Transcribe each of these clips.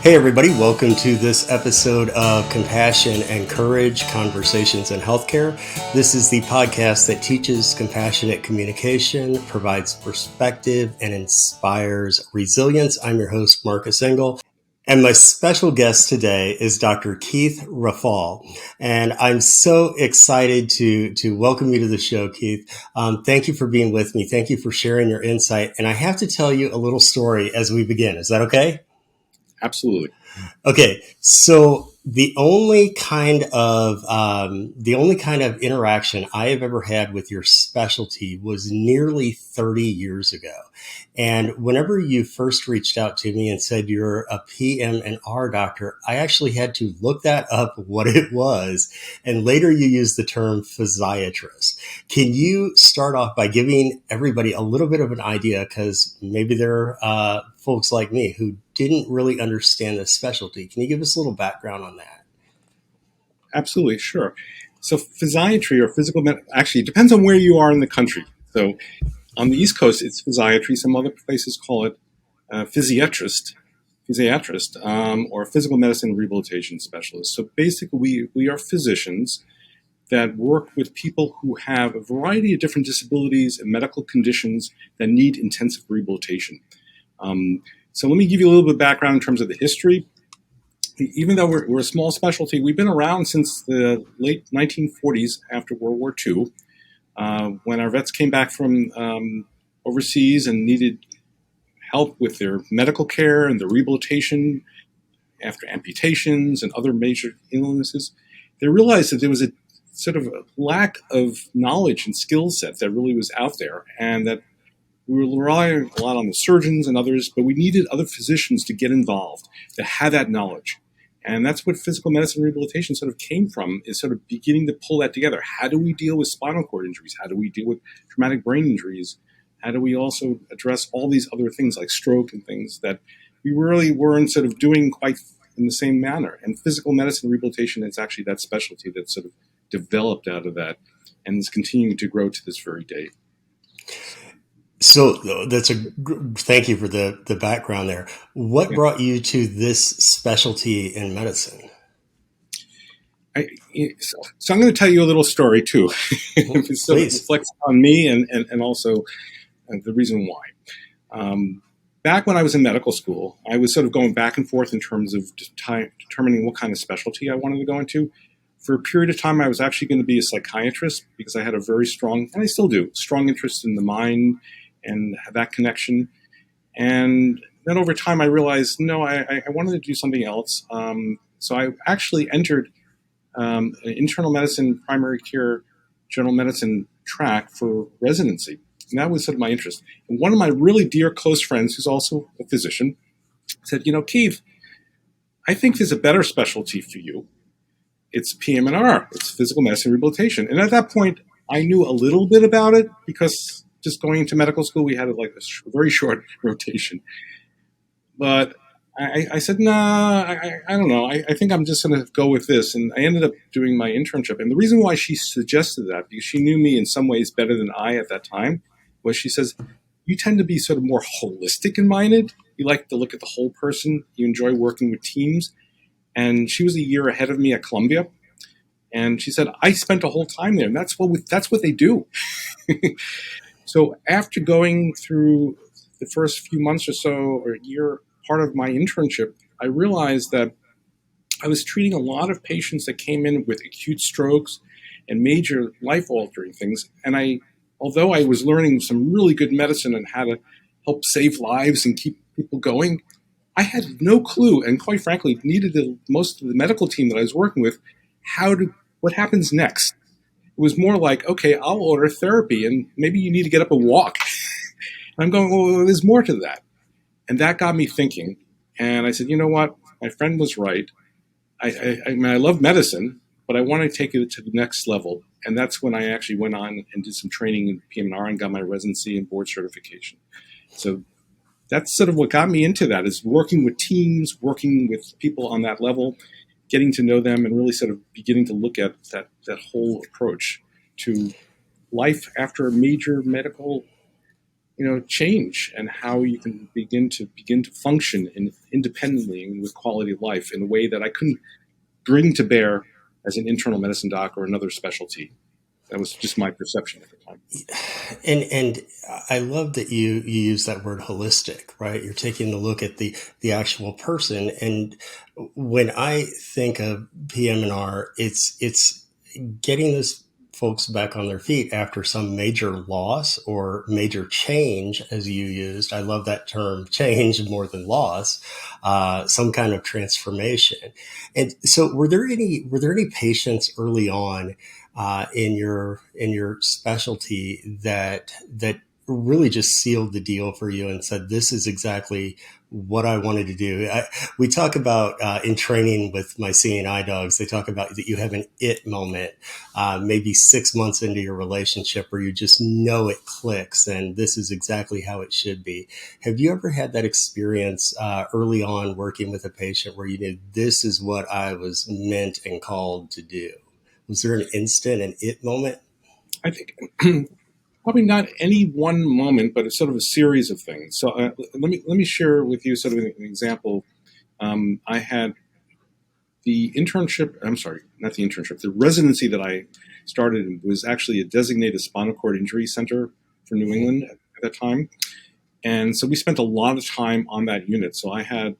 Hey, everybody, welcome to this episode of Compassion and Courage Conversations in Healthcare. This is the podcast that teaches compassionate communication, provides perspective, and inspires resilience. I'm your host, Marcus Engel. And my special guest today is Dr. Keith Rafal. And I'm so excited to welcome you to the show, Keith. Thank you for being with me. Thank you for sharing your insight. And I have to tell you a little story as we begin. Is that okay? Absolutely. Okay, so the only kind of interaction I have ever had with your specialty was nearly 30 years ago. And whenever you first reached out to me and said you're a PM&R doctor, I actually had to look that up what it was. And later you used the term physiatrist. Can you start off by giving everybody a little bit of an idea? Because maybe there are folks like me who didn't really understand this specialty. Can you give us a little background on that? Absolutely, sure. So physiatry or physical actually, it depends on where you are in the country. So on the East Coast, it's physiatry. Some other places call it physiatrist, or physical medicine rehabilitation specialist. So basically, we are physicians that work with people who have a variety of different disabilities and medical conditions that need intensive rehabilitation. So let me give you a little bit of background in terms of the history. Even though we're a small specialty, we've been around since the late 1940s after World War II, when our vets came back from overseas and needed help with their medical care and their rehabilitation after amputations and other major illnesses. They realized that there was a sort of a lack of knowledge and skill set that really was out there, and that we were relying a lot on the surgeons and others, but we needed other physicians to get involved, that had that knowledge. And that's what physical medicine rehabilitation sort of came from, is sort of beginning to pull that together. How do we deal with spinal cord injuries? How do we deal with traumatic brain injuries? How do we also address all these other things like stroke and things that we really weren't sort of doing quite in the same manner? And physical medicine rehabilitation is actually that specialty that sort of developed out of that and is continuing to grow to this very day. So thank you for the background there. What brought you to this specialty in medicine? So I'm going to tell you a little story too. It sort of reflects on me and also the reason why. Back when I was in medical school, I was sort of going back and forth in terms of determining what kind of specialty I wanted to go into. For a period of time, I was actually going to be a psychiatrist because I had a very strong, and I still do, strong interest in the mind and that connection. And then over time, I realized, no, I wanted to do something else. So I actually entered an internal medicine, primary care, general medicine track for residency. And that was sort of my interest. And one of my really dear close friends, who's also a physician, said, Keith, I think there's a better specialty for you. It's PM&R. It's physical medicine rehabilitation. And at that point, I knew a little bit about it because just going into medical school, we had like a very short rotation. But I said, I don't know. I think I'm just going to go with this. And I ended up doing my internship. And the reason why she suggested that, because she knew me in some ways better than I at that time, was she says, you tend to be sort of more holistic and minded. You like to look at the whole person. You enjoy working with teams. And she was a year ahead of me at Columbia. And she said, I spent a whole time there. And that's what they do. So after going through the first few months or so, or a year, part of my internship, I realized that I was treating a lot of patients that came in with acute strokes and major life-altering things. And although I was learning some really good medicine and how to help save lives and keep people going, I had no clue, and quite frankly, needed most of the medical team that I was working with, what happens next. It was more like, okay, I'll order therapy, and maybe you need to get up and walk. And I'm going, well, there's more to that. And that got me thinking. And I said, you know what? My friend was right. I love medicine, but I want to take it to the next level. And that's when I actually went on and did some training in PM&R and got my residency and board certification. So that's sort of what got me into that, is working with teams, working with people on that level, getting to know them, and really sort of beginning to look at that whole approach to life after a major medical change and how you can begin to function independently and with quality of life in a way that I couldn't bring to bear as an internal medicine doc or another specialty. That was just my perception at the time. And I love that you use that word holistic, right? You're taking a look at the actual person. And when I think of PM&R, it's getting those folks back on their feet after some major loss or major change, as you used. I love that term, change more than loss, some kind of transformation. And so, were there any patients early on in your specialty that really just sealed the deal for you and said, this is exactly what I wanted to do? We talk about in training with my CNI dogs, they talk about that you have an it moment, maybe 6 months into your relationship where you just know it clicks and this is exactly how it should be. Have you ever had that experience early on working with a patient where you knew this is what I was meant and called to do? Was there an instant, an it moment? I think probably not any one moment, but it's sort of a series of things. So let me share with you sort of an example. I had the internship. I'm sorry, not the internship. The residency that I started was actually a designated spinal cord injury center for New England at that time, and so we spent a lot of time on that unit. So I had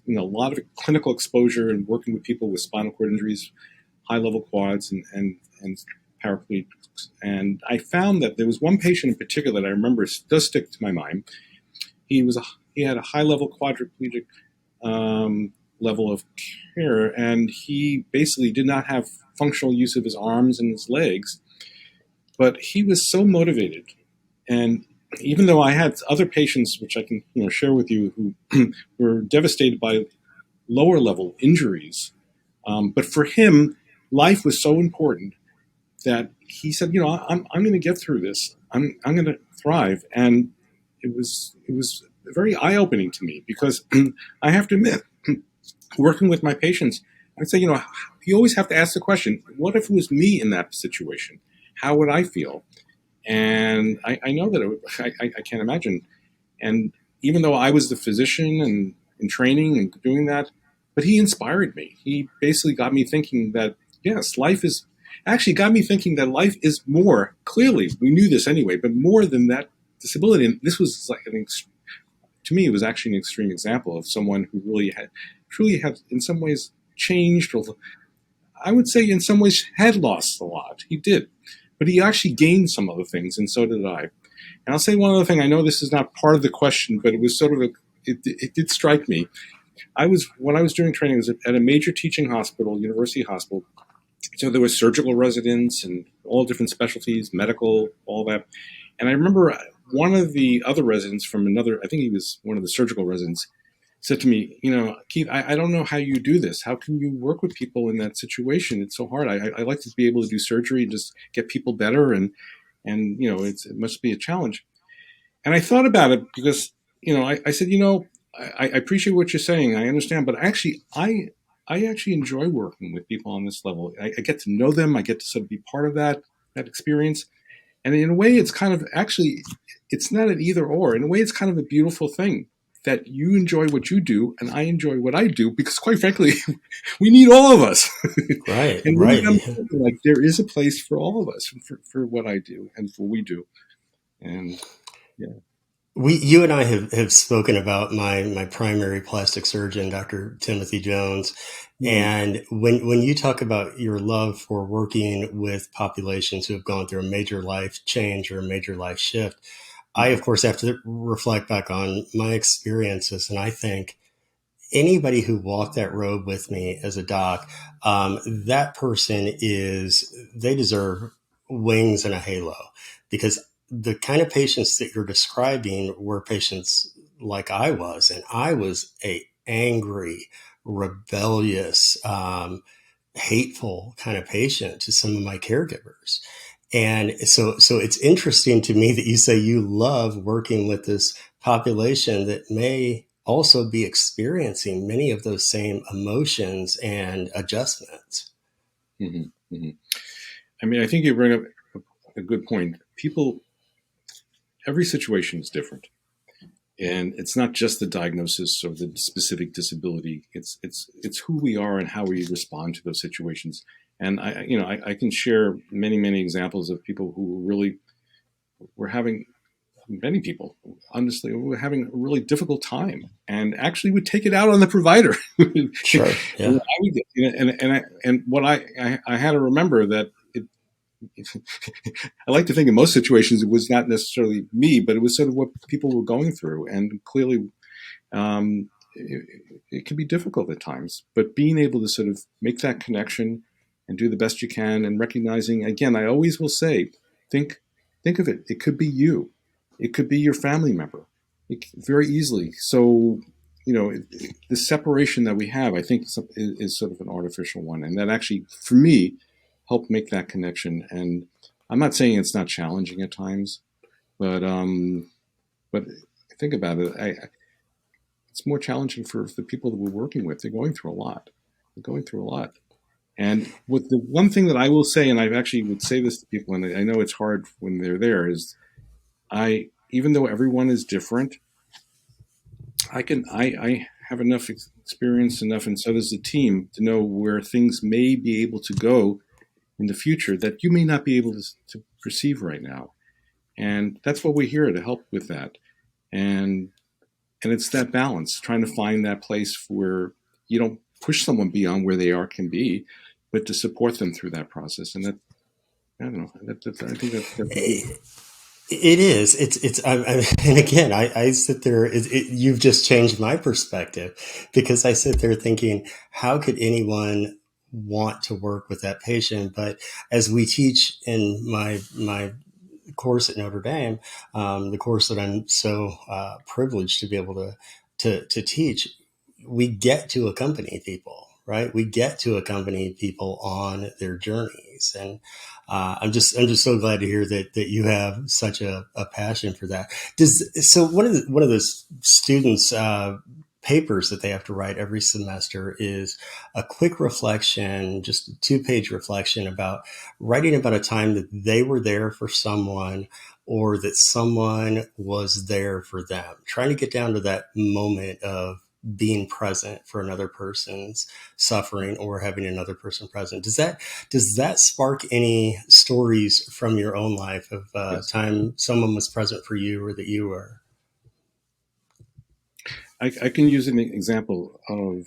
a lot of clinical exposure and working with people with spinal cord injuries, high level quads, and paraplegics. And I found that there was one patient in particular that I remember does stick to my mind. He had a high level quadriplegic level of care, and he basically did not have functional use of his arms and his legs, but he was so motivated. And even though I had other patients, which I can share with you, who were devastated by lower level injuries, but for him, life was so important that he said, I'm going to get through this. I'm going to thrive. And it was very eye opening to me because I have to admit, working with my patients, I'd say, you always have to ask the question, what if it was me in that situation? How would I feel? And I know that I can't imagine. And even though I was the physician and in training and doing that, but he inspired me. He basically got me thinking that, yes, life is actually got me thinking that life is more. Clearly, we knew this anyway, but more than that disability. And this was like to me, it was actually an extreme example of someone who truly had, in some ways, changed, or I would say in some ways had lost a lot. He did. But he actually gained some other things, and so did I. And I'll say one other thing. I know this is not part of the question, but it was sort of it did strike me. When I was doing training, was at a major teaching hospital, university hospital. So there were surgical residents and all different specialties, medical, all that. And I remember one of the other residents from another, I think he was one of the surgical residents, said to me, Keith, I don't know how you do this. How can you work with people in that situation? It's so hard. I like to be able to do surgery and just get people better. And it must be a challenge. And I thought about it because, I said, I appreciate what you're saying. I understand. But actually, I actually enjoy working with people on this level. I get to know them. I get to sort of be part of that experience. And in a way, it's kind of actually, it's not an either or. In a way, it's kind of a beautiful thing that you enjoy what you do and I enjoy what I do, because quite frankly, we need all of us. Right, And right. really, like there is a place for all of us for what I do and for what we do. And yeah. You and I have spoken about my primary plastic surgeon, Dr. Timothy Jones. Mm-hmm. And when you talk about your love for working with populations who have gone through a major life change or a major life shift, I, of course, have to reflect back on my experiences. And I think anybody who walked that road with me as a doc, that person they deserve wings and a halo, because the kind of patients that you're describing were patients like I was, and I was a angry, rebellious, hateful kind of patient to some of my caregivers. And so it's interesting to me that you say you love working with this population that may also be experiencing many of those same emotions and adjustments. Mm-hmm. Mm-hmm. I mean, I think you bring up a good point. People every situation is different. And it's not just the diagnosis or the specific disability. It's who we are and how we respond to those situations. And I can share many examples of people who really were having, many people honestly were having a really difficult time and actually would take it out on the provider. Sure. Yeah. And what I had to remember that I like to think in most situations it was not necessarily me, but it was sort of what people were going through. And clearly, it can be difficult at times. But being able to sort of make that connection and do the best you can, and recognizing, again, I always will say, think of it. It could be you. It could be your family member. Very easily. So, the separation that we have, I think, is sort of an artificial one, and that actually, for me, helped make that connection. And I'm not saying it's not challenging at times, but think about it. It's more challenging for the people that we're working with. They're going through a lot. And what the one thing that I will say, and I actually would say this to people, and I know it's hard when they're there, is even though everyone is different, I have enough experience, and so does the team, to know where things may be able to go in the future that you may not be able to perceive right now. And that's what we're here to help with that. And it's that balance, trying to find that place where you don't push someone beyond where they can be, but to support them through that process. And that, I don't know, I think It is. And again, I sit there. You've just changed my perspective, because I sit there thinking, how could anyone want to work with that patient? But as we teach in my course at Notre Dame, the course that I'm so privileged to be able to teach, we get to accompany people, right? We get to accompany people on their journeys, and I'm just so glad to hear that you have such a passion for that. So one of the students' papers that they have to write every semester is a quick reflection, just a 2-page reflection about writing about a time that they were there for someone, or that someone was there for them, trying to get down to that moment of being present for another person's suffering, or having another person present. Does that spark any stories from your own life of yes. time someone was present for you, or that you were? I can use an example of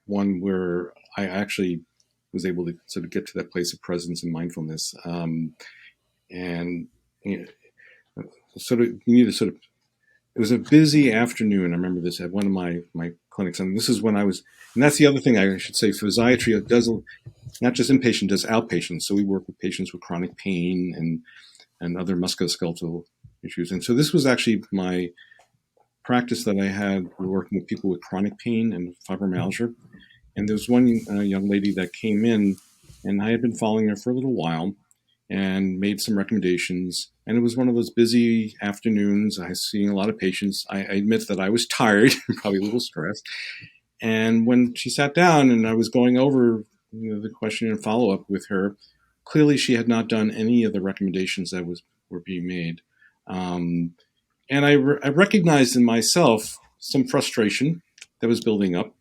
one where I actually was able to sort of get to that place of presence and mindfulness. And you know, sort of, you need to sort of, it was a busy afternoon. I remember this at one of my clinics. And this is when I was, and that's the other thing I should say, physiatry does not just inpatient, does outpatient. So we work with patients with chronic pain and other musculoskeletal issues. And so this was actually my practice that I had working with people with chronic pain and fibromyalgia. And there was one young lady that came in, and I had been following her for a little while and made some recommendations. And it was one of those busy afternoons. I was seeing a lot of patients. I admit that I was tired, probably a little stressed. And when she sat down and I was going over the question and follow up with her, clearly she had not done any of the recommendations that were being made. And I recognized in myself some frustration that was building up.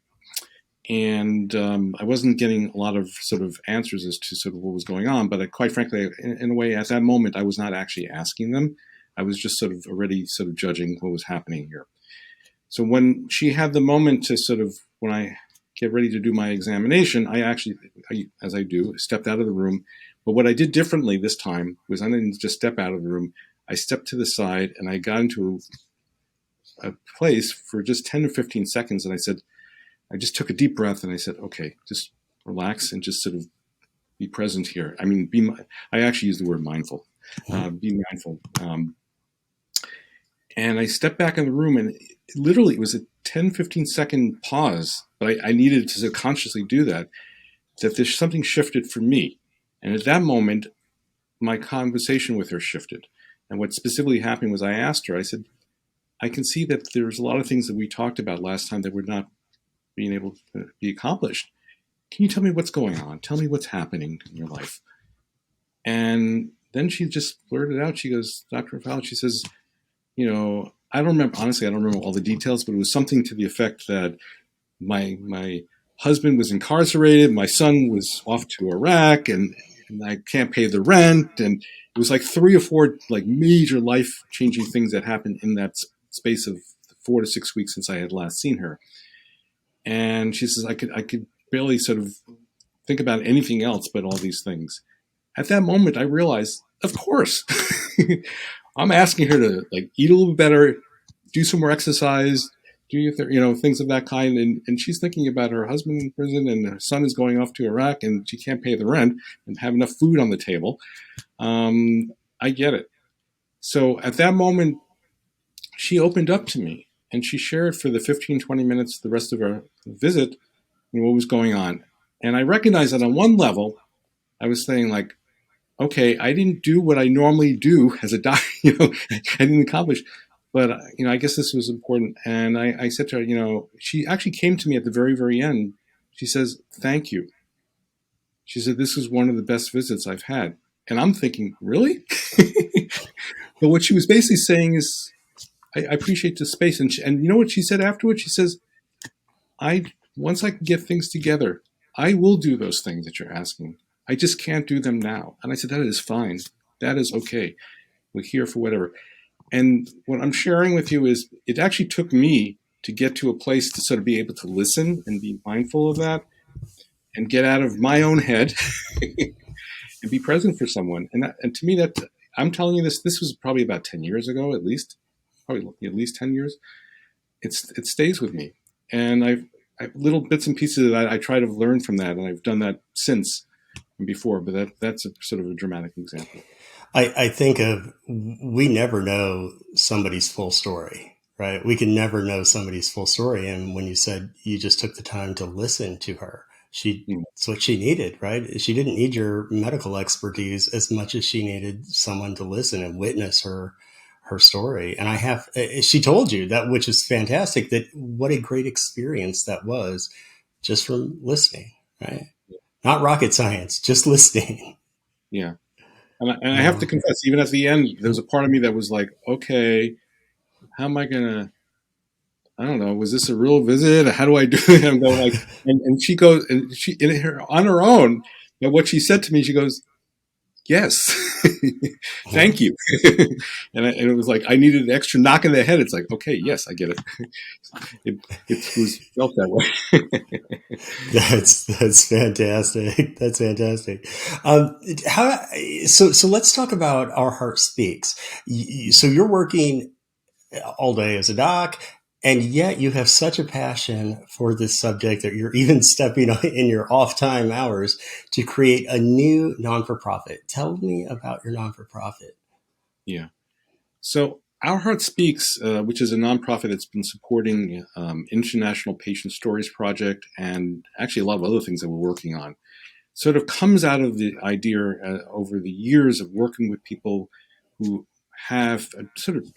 And I wasn't getting a lot of sort of answers as to sort of what was going on. But quite frankly, in a way, at that moment, I was not actually asking them. I was just sort of already sort of judging what was happening here. So when she had the moment to sort of, when I get ready to do my examination, I actually, as I do, stepped out of the room. But what I did differently this time was I didn't just step out of the room. I stepped to the side and I got into a place for just 10 to 15 seconds. And I just took a deep breath and I said, okay, just relax and just sort of be present here. I mean, I actually use the word mindful, be mindful. And I stepped back in the room, and literally it was a 10, 15-second pause, but I needed to consciously do that there's something shifted for me. And at that moment, my conversation with her shifted. And what specifically happened was I asked her, I said, I can see that there's a lot of things that we talked about last time that were not being able to be accomplished. Can you tell me what's going on? Tell me what's happening in your life. And then she just blurted out, she goes, Dr. Rafal, she says, I don't remember, honestly, I don't remember all the details, but it was something to the effect that my husband was incarcerated, my son was off to Iraq, and I can't pay the rent, and it was like 3 or 4 like major life changing things that happened in that space of 4 to 6 weeks since I had last seen her. And she says I could barely sort of think about anything else but all these things. At that moment, I realized, of course, I'm asking her to like eat a little bit better, do some more exercise, things of that kind. And she's thinking about her husband in prison, and her son is going off to Iraq, and she can't pay the rent and have enough food on the table. I get it. So at that moment, she opened up to me, and she shared for the 15, 20 minutes, the rest of our visit, what was going on. And I recognized that on one level, I was saying like, okay, I didn't do what I normally do as a doctor, I didn't accomplish. But, I guess this was important. And I said to her, she actually came to me at the very, very end. She says, thank you. She said, this is one of the best visits I've had. And I'm thinking, really? But what she was basically saying is, I appreciate the space. And you know what she said afterwards? She says, once I can get things together, I will do those things that you're asking. I just can't do them now. And I said, that is fine. That is okay. We're here for whatever. And what I'm sharing with you is it actually took me to get to a place to sort of be able to listen and be mindful of that and get out of my own head and be present for someone. And to me, I'm telling you this was probably about 10 years ago, at least, probably at least 10 years. It stays with me. And I've little bits and pieces that I try to learn from that. And I've done that since and before, but that's a sort of a dramatic example. I think of, we never know somebody's full story, right? We can never know somebody's full story. And when you said you just took the time to listen to her, it's what she needed, right? She didn't need your medical expertise as much as she needed someone to listen and witness her story. And she told you that, which is fantastic, that what a great experience that was just from listening, right? Not rocket science, just listening. Yeah. And I have to confess, even at the end, there was a part of me that was like, okay, how am I going to, I don't know, was this a real visit? How do I do it? I'm going like, and she goes, and on her own, and what she said to me, she goes, yes, thank you. And it was like, I needed an extra knock in the head. It's like, okay, yes, I get it. It was felt that way. That's fantastic. That's fantastic. So let's talk about Our Heart Speaks. So you're working all day as a doc, and yet you have such a passion for this subject that you're even stepping in your off time hours to create a new non-for-profit. Tell me about your non-for-profit. Yeah. So Our Heart Speaks, which is a nonprofit that's been supporting International Patient Stories Project and actually a lot of other things that we're working on, sort of comes out of the idea over the years of working with people who have a sort of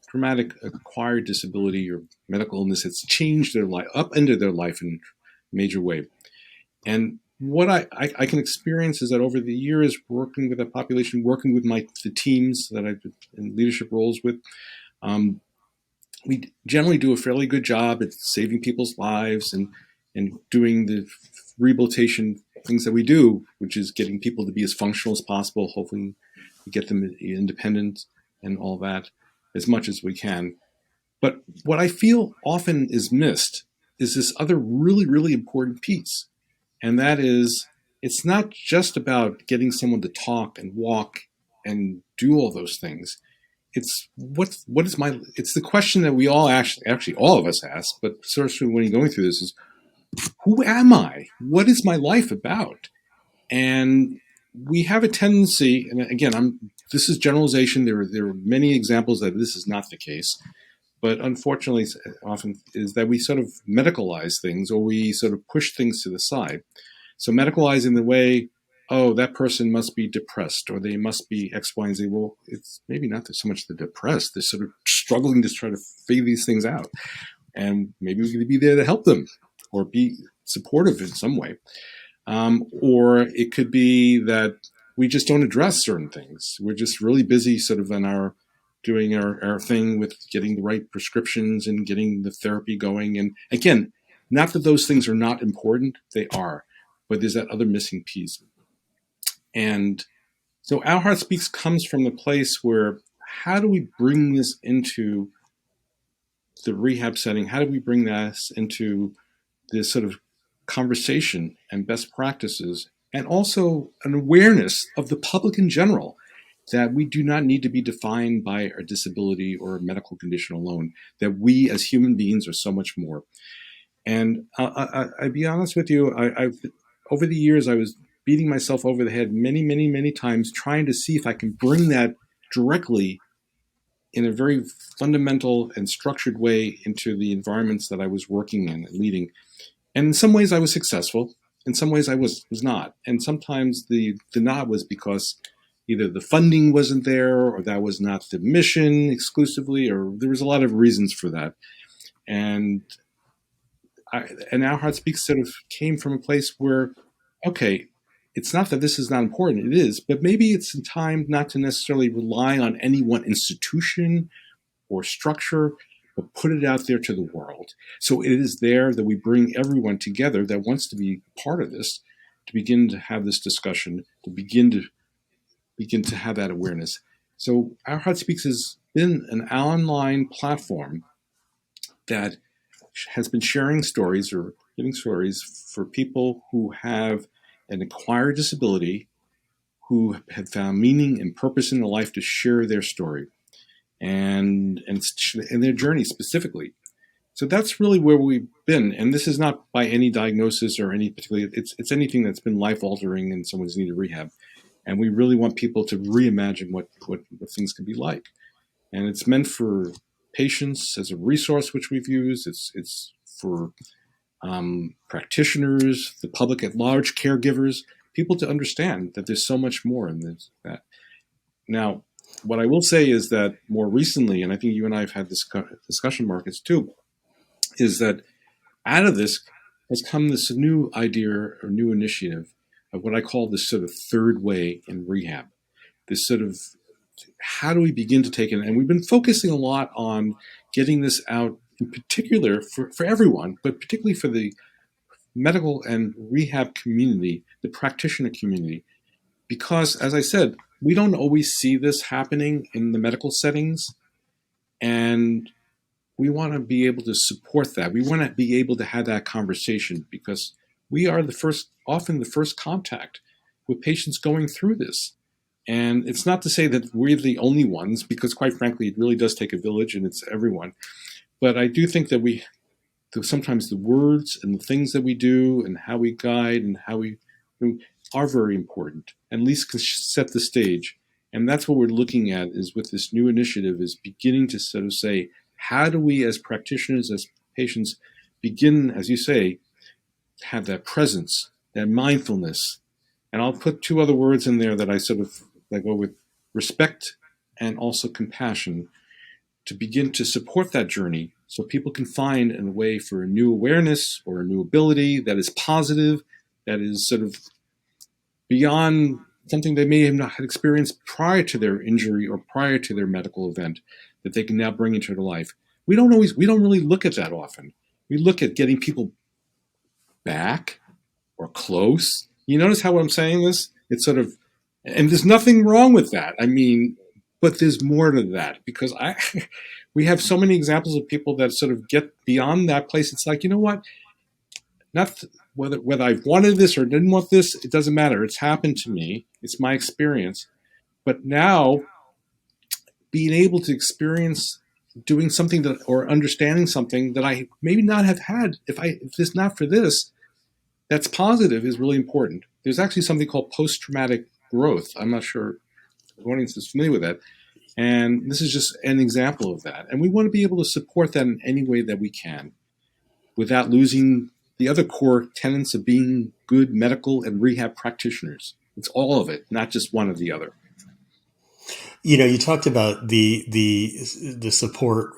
traumatic acquired disability or medical illness that's changed their life, upended their life in a major way. And what I can experience is that over the years, working with a population, working with the teams that I've been in leadership roles with, we generally do a fairly good job at saving people's lives and doing the rehabilitation things that we do, which is getting people to be as functional as possible, hoping to get them independent and all that as much as we can. But what I feel often is missed is this other really, really important piece. And that is, it's not just about getting someone to talk and walk and do all those things. It's it's the question that we all actually all of us ask, but especially when you're going through this is, who am I? What is my life about? And we have a tendency, and again, this is generalization. There are many examples that this is not the case. But unfortunately, often is that we sort of medicalize things, or we sort of push things to the side. So medicalizing the way, oh, that person must be depressed, or they must be X, Y, and Z. Well, it's maybe not so much the depressed. They're sort of struggling to try to figure these things out. And maybe we could be there to help them or be supportive in some way. Or it could be that we just don't address certain things. We're just really busy sort of in our doing our thing with getting the right prescriptions and getting the therapy going. And again, not that those things are not important, they are, but there's that other missing piece. And so Our Heart Speaks comes from the place where how do we bring this into the rehab setting? How do we bring this into this sort of conversation and best practices, and also an awareness of the public in general that we do not need to be defined by our disability or a medical condition alone, that we as human beings are so much more. And I'll be honest with you, I've over the years, I was beating myself over the head many, many, many times trying to see if I can bring that directly in a very fundamental and structured way into the environments that I was working in and leading. And in some ways I was successful. In some ways I was not. And sometimes the not was because either the funding wasn't there, or that was not the mission exclusively, or there was a lot of reasons for that. And Our Heart Speaks sort of came from a place where, okay, it's not that this is not important, it is, but maybe it's time not to necessarily rely on any one institution or structure, but put it out there to the world. So it is there that we bring everyone together that wants to be part of this, to begin to have this discussion, to begin to have that awareness. So Our Heart Speaks has been an online platform that has been sharing stories or giving stories for people who have an acquired disability, who have found meaning and purpose in their life to share their story and their journey specifically. So that's really where we've been. And this is not by any diagnosis or any particular, it's anything that's been life altering and someone's needed rehab. And we really want people to reimagine what things can be like. And it's meant for patients as a resource, which we've used. It's for practitioners, the public at large, caregivers, people to understand that there's so much more in this. That. Now, what I will say is that more recently, and I think you and I have had this discussion, Marcus, too, is that out of this has come this new idea or new initiative of what I call this sort of third way in rehab. This sort of how do we begin to take it? And we've been focusing a lot on getting this out in particular for everyone, but particularly for the medical and rehab community, the practitioner community. Because, as I said, we don't always see this happening in the medical settings. And we want to be able to support that. We want to be able to have that conversation because we are often the first contact with patients going through this. And it's not to say that we're the only ones, because quite frankly, it really does take a village and it's everyone. But I do think that sometimes the words and the things that we do and how we guide and how we are very important, and at least can set the stage. And that's what we're looking at is with this new initiative is beginning to sort of say, how do we as practitioners, as patients, begin, as you say, to have that presence, that mindfulness. And I'll put two other words in there that I sort of go with: respect and also compassion, to begin to support that journey so people can find a way for a new awareness or a new ability that is positive, that is sort of beyond something they may have not had experienced prior to their injury or prior to their medical event, that they can now bring into their life. We don't really look at that often. We look at getting people back or close. You notice how I'm saying this? It's sort of, and there's nothing wrong with that. I mean, but there's more to that because we have so many examples of people that sort of get beyond that place. It's like, you know what? Not whether I've wanted this or didn't want this, it doesn't matter. It's happened to me. It's my experience. But now being able to experience doing something that, or understanding something that I maybe not have had if it's not for this, that's positive, is really important. There's actually something called post-traumatic growth. I'm not sure if the audience is familiar with that. And this is just an example of that. And we want to be able to support that in any way that we can without losing the other core tenets of being good medical and rehab practitioners. It's all of it, not just one or the other. You talked about the support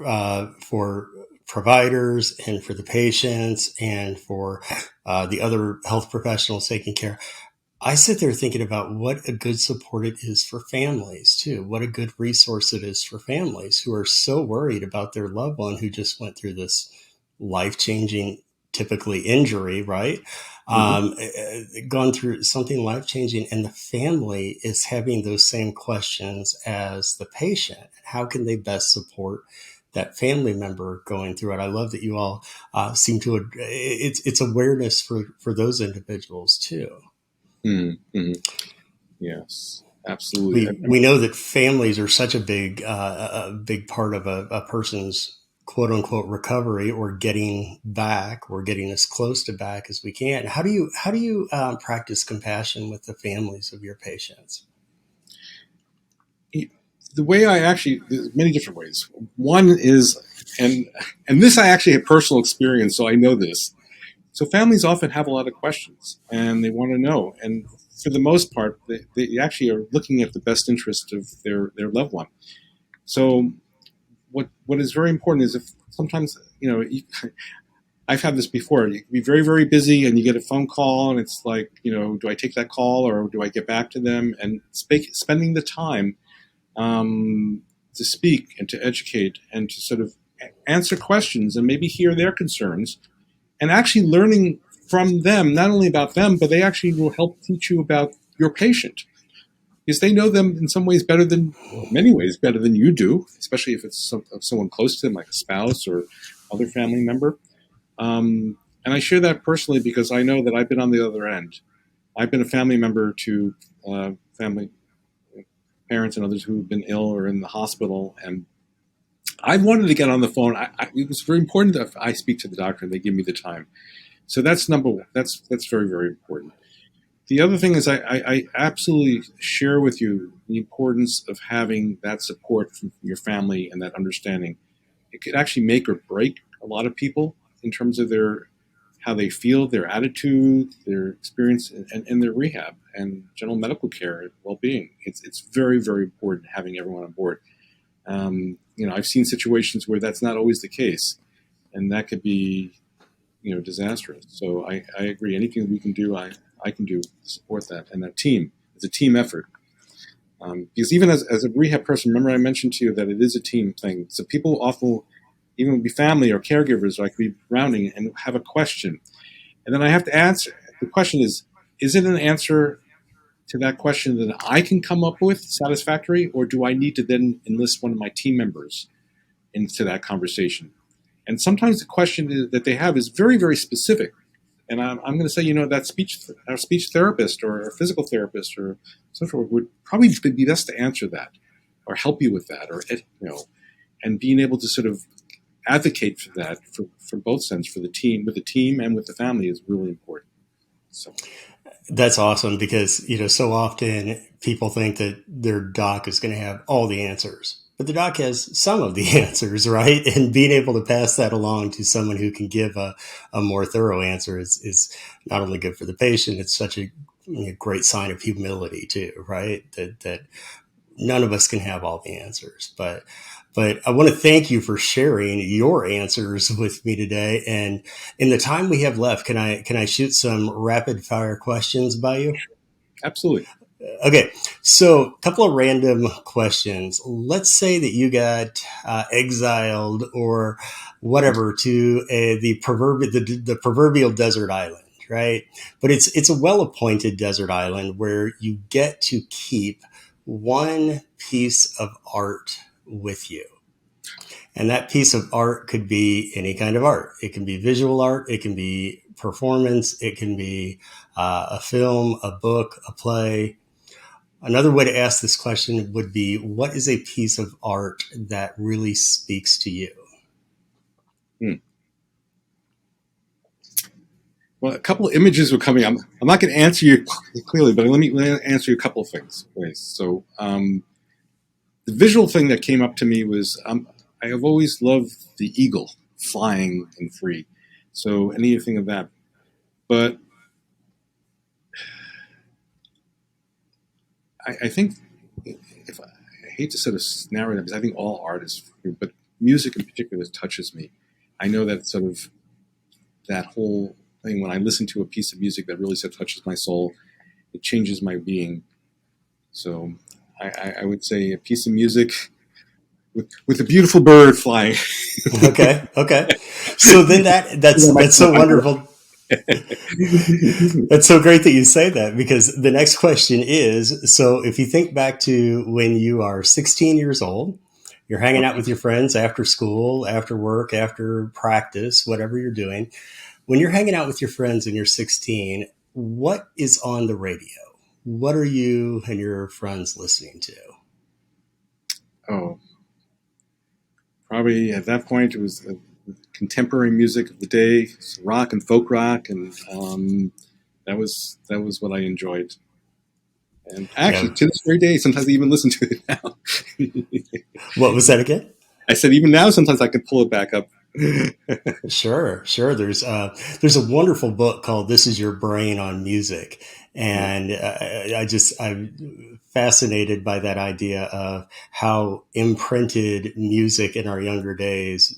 for providers and for the patients and for the other health professionals taking care. I sit there thinking about what a good support it is for families too. What a good resource it is for families who are so worried about their loved one who just went through this life changing, typically injury, right? Mm-hmm. Gone through something life changing, and the family is having those same questions as the patient. How can they best support that family member going through it? I love that you all seem to. It's awareness for those individuals too. Mm-hmm. Yes, absolutely. We know that families are such a big part of a person's quote unquote recovery or getting back or getting as close to back as we can. How do you practice compassion with the families of your patients? The way I actually, there's many different ways. One is, and and this I actually have personal experience, so I know this. So families often have a lot of questions and they want to know. And for the most part, they actually are looking at the best interest of their loved one. So what is very important is if sometimes, I've had this before. You can be very, very busy and you get a phone call and it's like, do I take that call or do I get back to them? And spending the time to speak and to educate and to sort of answer questions and maybe hear their concerns and actually learning from them, not only about them, but they actually will help teach you about your patient because they know them in some ways better than, well, many ways better than you do, especially if it's someone close to them, like a spouse or other family member. And I share that personally because I know that I've been on the other end. I've been a family member to family parents and others who've been ill or in the hospital, and I wanted to get on the phone. It was very important that I speak to the doctor and they give me the time. So that's number one. That's very, very important. The other thing is I absolutely share with you the importance of having that support from your family and that understanding. It could actually make or break a lot of people in terms of their how they feel, their attitude, their experience, and their rehab and general medical care and well-being. It's very, very important having everyone on board. I've seen situations where that's not always the case, and that could be disastrous. So I agree. Anything we can do, I can do to support that. And that team, it's a team effort. Because even as a rehab person, remember I mentioned to you that it is a team thing. So people often, even be family or caregivers, like be rounding and have a question. And then I have to answer. The question is it an answer to that question that I can come up with satisfactory, or do I need to then enlist one of my team members into that conversation? And sometimes the question that they have is very, very specific. And I'm going to say, that our speech therapist or a physical therapist or social worker would probably be best to answer that or help you with that, or, and being able to sort of advocate for that for both sides, for the team, with the team and with the family is really important. So. That's awesome because, so often people think that their doc is going to have all the answers, but the doc has some of the answers, right? And being able to pass that along to someone who can give a more thorough answer is not only good for the patient, it's such a great sign of humility too, right? That none of us can have all the answers, but I want to thank you for sharing your answers with me today. And in the time we have left, can I shoot some rapid fire questions by you? Absolutely. Okay, so a couple of random questions. Let's say that you got exiled or whatever to the proverbial desert island, right? But it's a well appointed desert island where you get to keep one piece of art with you. And that piece of art could be any kind of art. It can be visual art. It can be performance. It can be a film, a book, a play. Another way to ask this question would be, what is a piece of art that really speaks to you? Hmm. Well, a couple of images were coming. I'm not going to answer you clearly, but let me answer you a couple of things, please. So the visual thing that came up to me was I have always loved the eagle flying and free. So anything of that. But I think if I hate to sort of narrow it because I think all art is free, but music in particular touches me. I know that sort of that whole thing when I listen to a piece of music that really sort of touches my soul, it changes my being. So I would say a piece of music with a beautiful bird flying. Okay. So then that's so wonderful. That's so great that you say that, because the next question is, so if you think back to when you are 16 years old, you're hanging out with your friends after school, after work, after practice, whatever you're doing. When you're hanging out with your friends and you're 16, what is on the radio? What are you and your friends listening to? Oh, probably at that point it was the contemporary music of the day, rock and folk rock, and that was what I enjoyed. And actually, Yeah. to this very day, sometimes I even listen to it now. What was that again? I said even now, sometimes I can pull it back up. Sure. There's a wonderful book called "This Is Your Brain on Music," Yeah. and I'm fascinated by that idea of how imprinted music in our younger days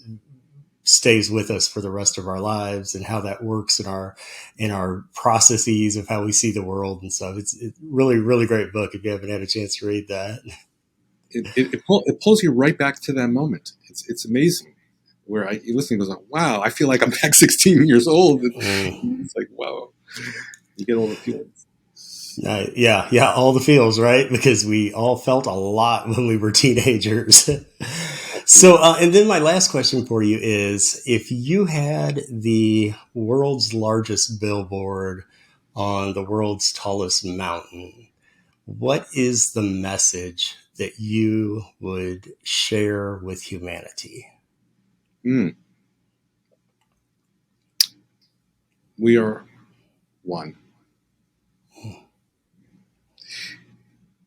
stays with us for the rest of our lives, and how that works in our processes of how we see the world and stuff. It's really, really great book if you haven't had a chance to read that. It pulls you right back to that moment. It's amazing. Where you listen and goes, wow, I feel like I'm back 16 years old. It's like, wow, you get all the feelings. Yeah, all the feels, right? Because we all felt a lot when we were teenagers. So, and then my last question for you is, if you had the world's largest billboard on the world's tallest mountain, what is the message that you would share with humanity? Mm. We are one.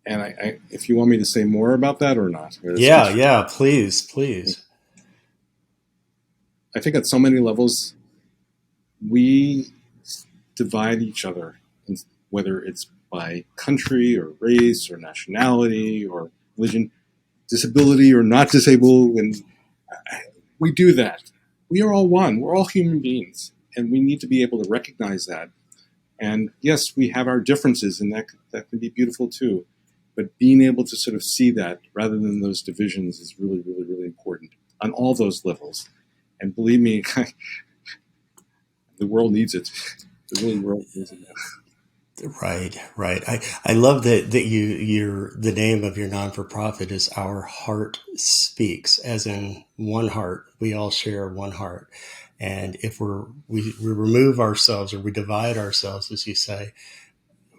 And if you want me to say more about that or not, Yeah, please. I think at so many levels we divide each other, whether it's by country or race or nationality or religion, disability or not disabled, and we do that. We are all one. We're all human beings, and we need to be able to recognize that. And yes, we have our differences, and that can be beautiful too. But being able to sort of see that rather than those divisions is really, really, really important on all those levels. And believe me, the world needs it. The world needs it now. Right. I love that the name of your non-for-profit is Our Heart Speaks, as in one heart. We all share one heart. And if we remove ourselves, or we divide ourselves, as you say,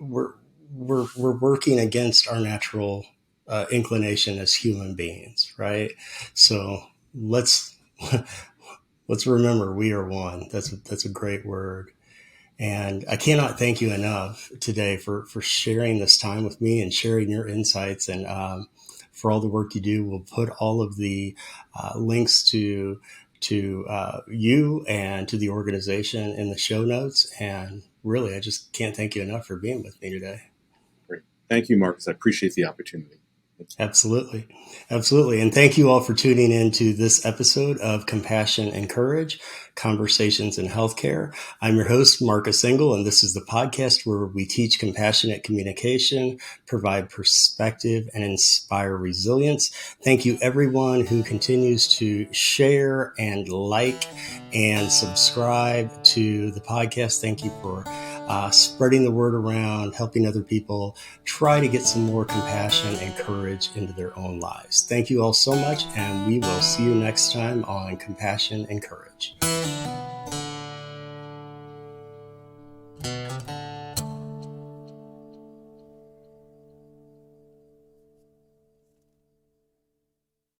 we're we're working against our natural inclination as human beings, right? So let's let's remember we are one. That's a great word. And I cannot thank you enough today for sharing this time with me and sharing your insights, and for all the work you do. We'll put all of the links to you and to the organization in the show notes. And really, I just can't thank you enough for being with me today. Great. Thank you, Marcus. I appreciate the opportunity. Absolutely. And thank you all for tuning in to this episode of Compassion and Courage, Conversations in Healthcare. I'm your host, Marcus Engel, and this is the podcast where we teach compassionate communication, provide perspective, and inspire resilience. Thank you, everyone who continues to share and like and subscribe to the podcast. Thank you for spreading the word around, helping other people try to get some more compassion and courage into their own lives. Thank you all so much, and we will see you next time on Compassion and Courage.